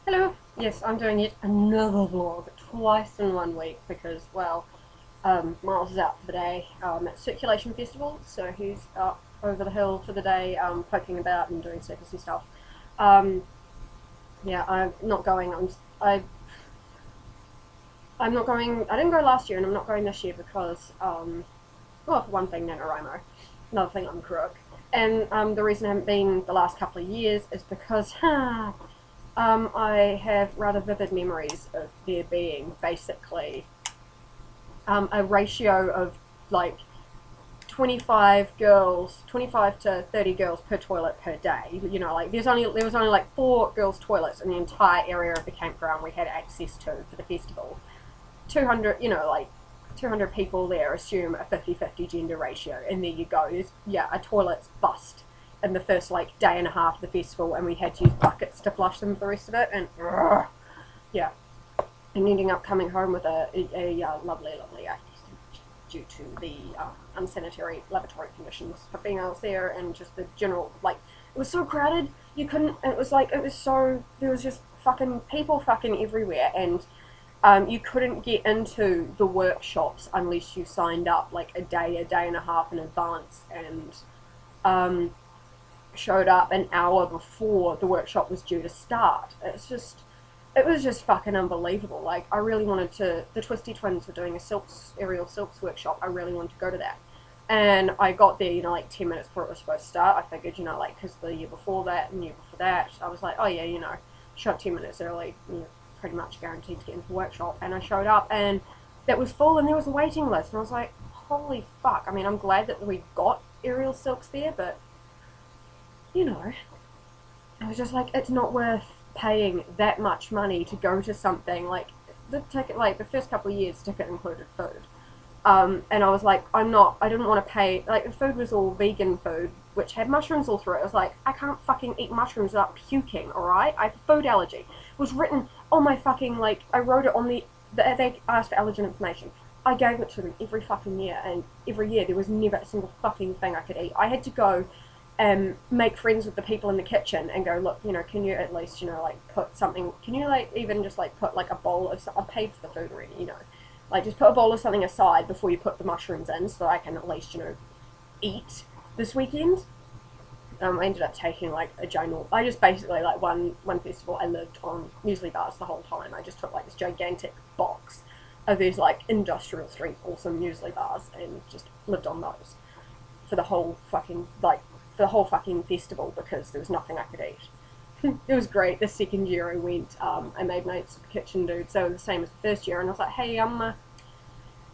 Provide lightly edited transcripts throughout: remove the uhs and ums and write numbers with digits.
Hello. Yes, I'm doing yet another vlog, twice in 1 week because, well, Miles is out for the day at Circulation Festival, so he's up over the hill for the day, poking about and doing circusy stuff. Um, yeah, I'm not going. I'm not going. I didn't go last year, and I'm not going this year because, well, for one thing, NaNoWriMo. Another thing, I'm crook. And the reason I haven't been the last couple of years is because, I have rather vivid memories of there being basically a ratio of like 25 to 30 girls per toilet per day. You know, like there was only like 4 girls' toilets in the entire area of the campground we had access to for the festival. 200, you know, like 200 people there, assume a 50-50 gender ratio, and there you go. There's, yeah, a toilet's bust in the first like day and a half of the festival, and we had to use buckets to flush them for the rest of it, and yeah, and ending up coming home with a lovely due to the unsanitary lavatory conditions for females there, and just the general, like, it was so crowded you couldn't, it was like, it was so, there was just fucking people fucking everywhere, and you couldn't get into the workshops unless you signed up like a day and a half in advance, and um, showed up an hour before the workshop was due to start. It was just fucking unbelievable. Like, I really wanted to. The Twisty Twins were doing a aerial silks workshop. I really wanted to go to that, and I got there, like 10 minutes before it was supposed to start. I figured, like, because the year before that and the year before that, I was like, oh yeah, show up 10 minutes early. Pretty much guaranteed to get into the workshop. And I showed up, and that was full, and there was a waiting list, and I was like, holy fuck. I mean, I'm glad that we got aerial silks there, but I was just like, it's not worth paying that much money to go to something. Like, the ticket, like the first couple of years, the ticket included food. And I was like, I didn't want to pay, like, the food was all vegan food, which had mushrooms all through it. I was like, I can't fucking eat mushrooms without puking, alright? I have a food allergy. It was written on my fucking, like, I wrote it on they asked for allergen information. I gave it to them every fucking year, and every year there was never a single fucking thing I could eat. I had to go and make friends with the people in the kitchen and go, look, can you at least, like, put something, can you, like, even just, like, put, like, a bowl of, I paid for the food already, like, just put a bowl of something aside before you put the mushrooms in so I can at least, eat this weekend. I ended up taking, like, a giant, I just basically, like, one festival, I lived on muesli bars the whole time. I just took, like, this gigantic box of these, like, industrial strength awesome muesli bars and just lived on those for the whole fucking, festival, because there was nothing I could eat. It was great. The second year I went, I made mates with the kitchen dudes. They were the same as the first year, and I was like, hey,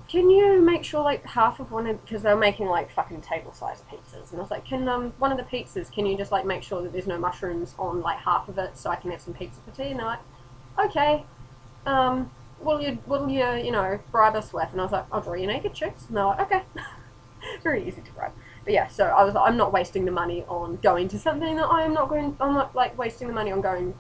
can you make sure, like, half of one of, because they were making, like, fucking table-sized pizzas, and I was like, can, one of the pizzas, can you just, like, make sure that there's no mushrooms on, like, half of it so I can have some pizza for tea? And they're like, okay, what'll you, bribe us with? And I was like, I'll draw you naked chicks. And they're like, okay. Very easy to bribe. But yeah, so I was like, I'm not wasting the money on going to something that I'm not, like, wasting the money on go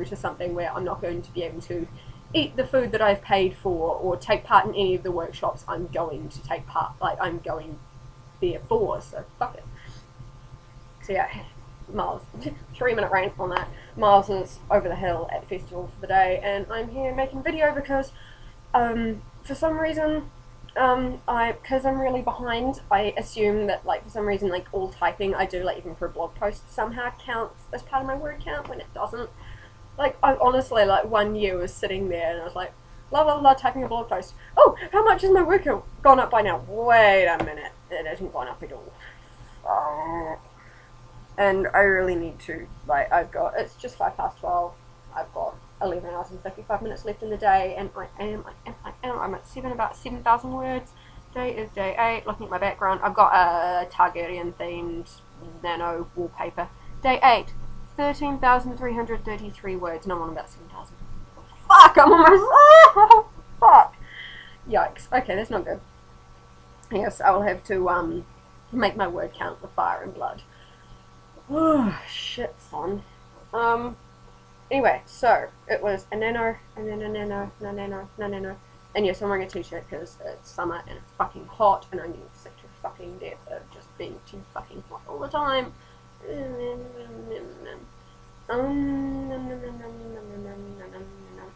to something where I'm not going to be able to eat the food that I've paid for or take part in any of the workshops I'm going to take part, like, I'm going there for, so fuck it. So yeah, Miles, 3-minute rant on that. Miles is over the hill at the festival for the day, and I'm here making video because, for some reason, because I'm really behind, I assume that, like, for some reason, like, all typing I do, like, even for a blog post, somehow counts as part of my word count when it doesn't. Like, I honestly, like, 1 year was sitting there and I was like, blah, blah, blah, typing a blog post. Oh, how much has my word count gone up by now? Wait a minute. It hasn't gone up at all. And I really need to, like, it's just 12:05. I've got 11 hours and 55 minutes left in the day, and I'm at about 7,000 words. Today is day 8. Looking at my background, I've got a Targaryen themed Nano wallpaper. Day 8, 13,333 words, and I'm on about 7,000. Fuck, I'm almost, fuck. Yikes. Okay, that's not good. Yes, I will have to, make my word count with fire and blood. Oh, shit, son. Anyway, so it was a nano, and then a nano, no nano, no nano. And yes, I'm wearing a t-shirt because it's summer and it's fucking hot, and I'm getting sick to fucking death of just being too fucking hot all the time.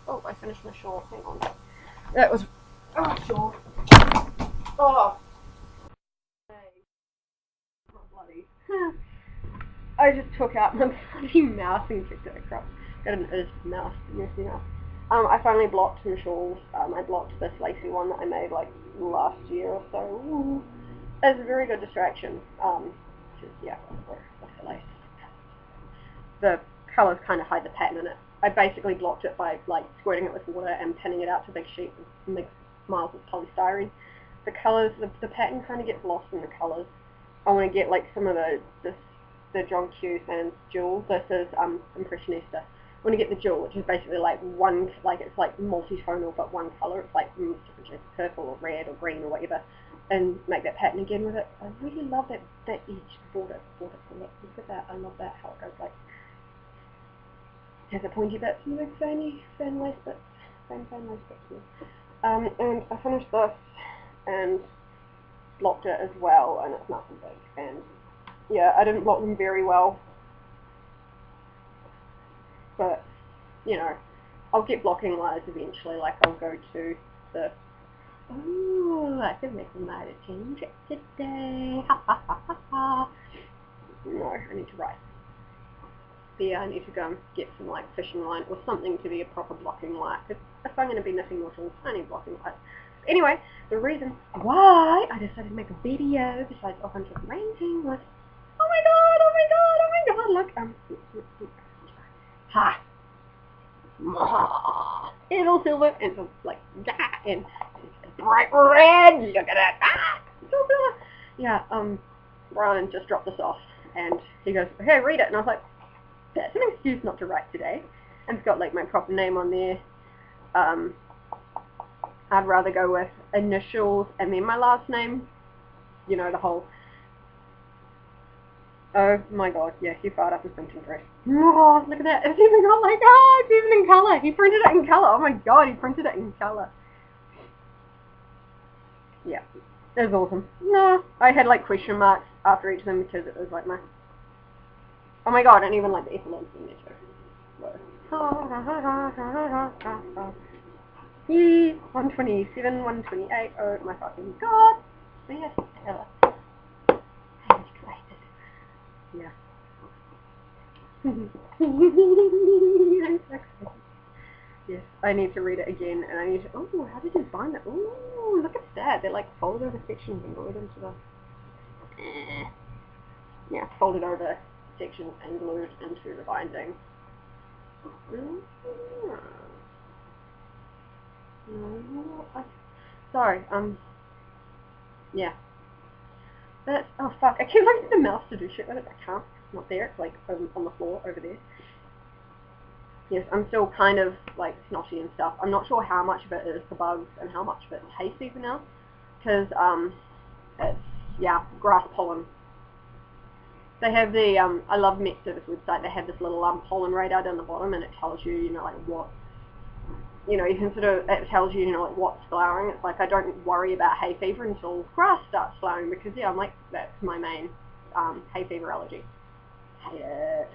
Oh, I finished my shawl. Hang on. That was... Oh, shawl. Oh. Bloody. I just took out my bloody mouse and kicked it across. Got an mouse, messy mouse. I finally blocked some shawls. I blocked this lacy one that I made like last year or so. Ooh. It's a very good distraction. Just, yeah, with the lace. The colours kind of hide the pattern in it. I basically blocked it by like squirting it with water and pinning it out to big sheets of big miles of polystyrene. The colours, the pattern kind of gets lost in the colours. I want to get like some of the John Q and jewel. This is Impressionista. I want to get the jewel, which is basically like one, like it's like multi-tonal but one colour. It's like different shades of purple or red or green or whatever, and make that pattern again with it. I really love that edge border. Look at that. I love that how it goes like. Has a pointy bits and big fan lace bits. Fan lace bits. And I finished this and blocked it as well, and it's nothing big. And yeah, I didn't block them very well, but you know, I'll get blocking lines eventually. Like I'll go to the. Ooh, I can make a lighter change today. Ha ha ha ha ha. No, I need to write. But yeah, I need to go and get some like fishing line or something to be a proper blocking light. Because if I'm going to be knitting more tools, I need blocking lights. Anyway, the reason why I decided to make a video besides a bunch of ranting was, oh my god, look, ha, it'll silver, and so like, and it's bright red, look at it, it's all silver. Yeah, Brian just dropped this off, and he goes, hey, read it, and I was like, that's an excuse not to write today, and it's got like my proper name on there. I'd rather go with initials and then my last name, you know, the whole, oh my god, yeah, he fired up his printing press. Oh, look at that, it's even got like, oh, it's even in colour, he printed it in colour, oh my god, he printed it in colour. Yeah, it was awesome. No, I had like question marks after each of them because it was like my, oh my god, and even like the epilogues in there too. Whoa. 127, 128, oh my fucking god. Yes, Ella. I was excited. Yeah. I'm so excited. Yes, I need to read it again, and I need to, oh, how did you bind it? Oh, look at that. They're like folded over sections and glued into the, yeah, folded over sections and glued into the binding. Sorry, yeah. But, oh fuck, I keep looking at the mouse to do shit with it, but I can't. It's not there, it's like on the floor over there. Yes, I'm still kind of like snotty and stuff. I'm not sure how much of it is the bugs and how much of it's hay fever now. Because, it's, yeah, grass pollen. They have the, I love Met Service website, they have this little pollen radar down the bottom, and it tells you, you know, like what, you know, you can sort of, it tells you, you know, like what's flowering. It's like I don't worry about hay fever until grass starts flowering, because yeah, I'm like, that's my main hay fever allergy. Hate it.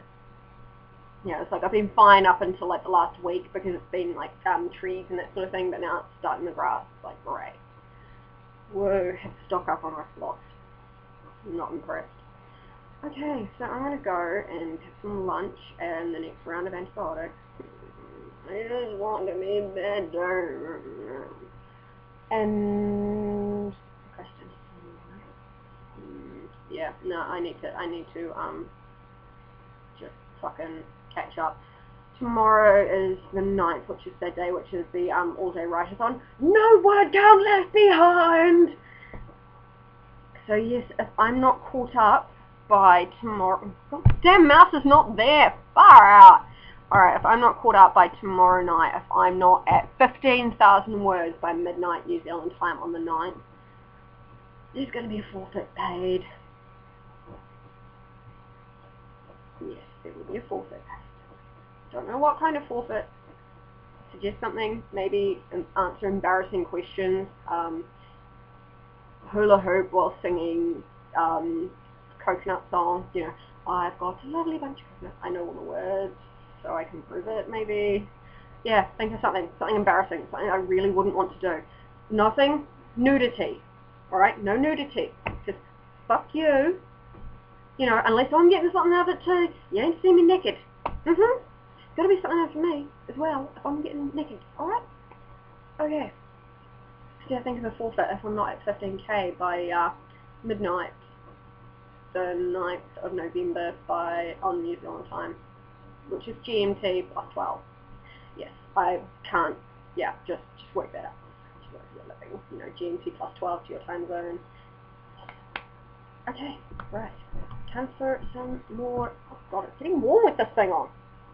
Yeah, it's like I've been fine up until like the last week because it's been like trees and that sort of thing, but now it's starting the grass. It's like, great. Whoa, have to stock up on my flocks. I'm not impressed. Okay, so I'm going to go and have some lunch and the next round of antibiotics. I just want to be better. And question. Yeah, no, I need to just fucking catch up. Tomorrow is the 9th, which is that day, which is the all-day write-a-thon. No word count left behind! So yes, if I'm not caught up by tomorrow... God damn, mouse is not there! Far out! Alright, if I'm not caught up by tomorrow night, if I'm not at 15,000 words by midnight New Zealand time on the 9th, there's going to be a forfeit paid. Yes, there will be a forfeit paid. Don't know what kind of forfeit. Suggest something, maybe answer embarrassing questions, hula hoop while singing coconut songs, you know, I've got a lovely bunch of coconuts, I know all the words, so I can prove it, maybe. Yeah, think of something embarrassing, something I really wouldn't want to do. Nothing nudity, alright? No nudity. Just fuck you. You know, unless I'm getting something out of it too, you ain't see me naked. Gotta be something out for me as well if I'm getting naked, alright? Okay. See, I think of a forfeit if I'm not at 15k by midnight, the 9th of November on New Zealand time, which is GMT plus 12. Yes, I can't, yeah, just work that out. Just work your living, you know, GMT plus 12 to your time zone. Okay, right. Time for some more. Oh god, it's getting warm with this thing on.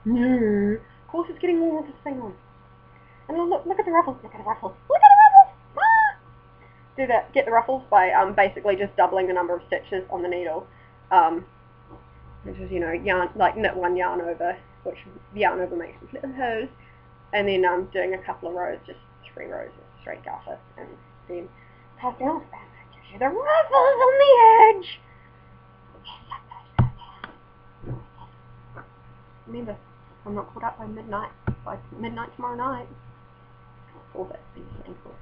No, of course it's getting warm with this thing on. And look at the ruffles, look at the ruffles, look at the ruffles! Ah! Do that, get the ruffles by basically just doubling the number of stitches on the needle. Which is, you know, yarn, like knit one yarn over, which yarn over makes a little hose, and then doing a couple of rows, just 3 rows of straight garter, and then pass down, and that gives you the ruffles on the edge. Remember, I'm not caught up by midnight tomorrow night. All that things ankle.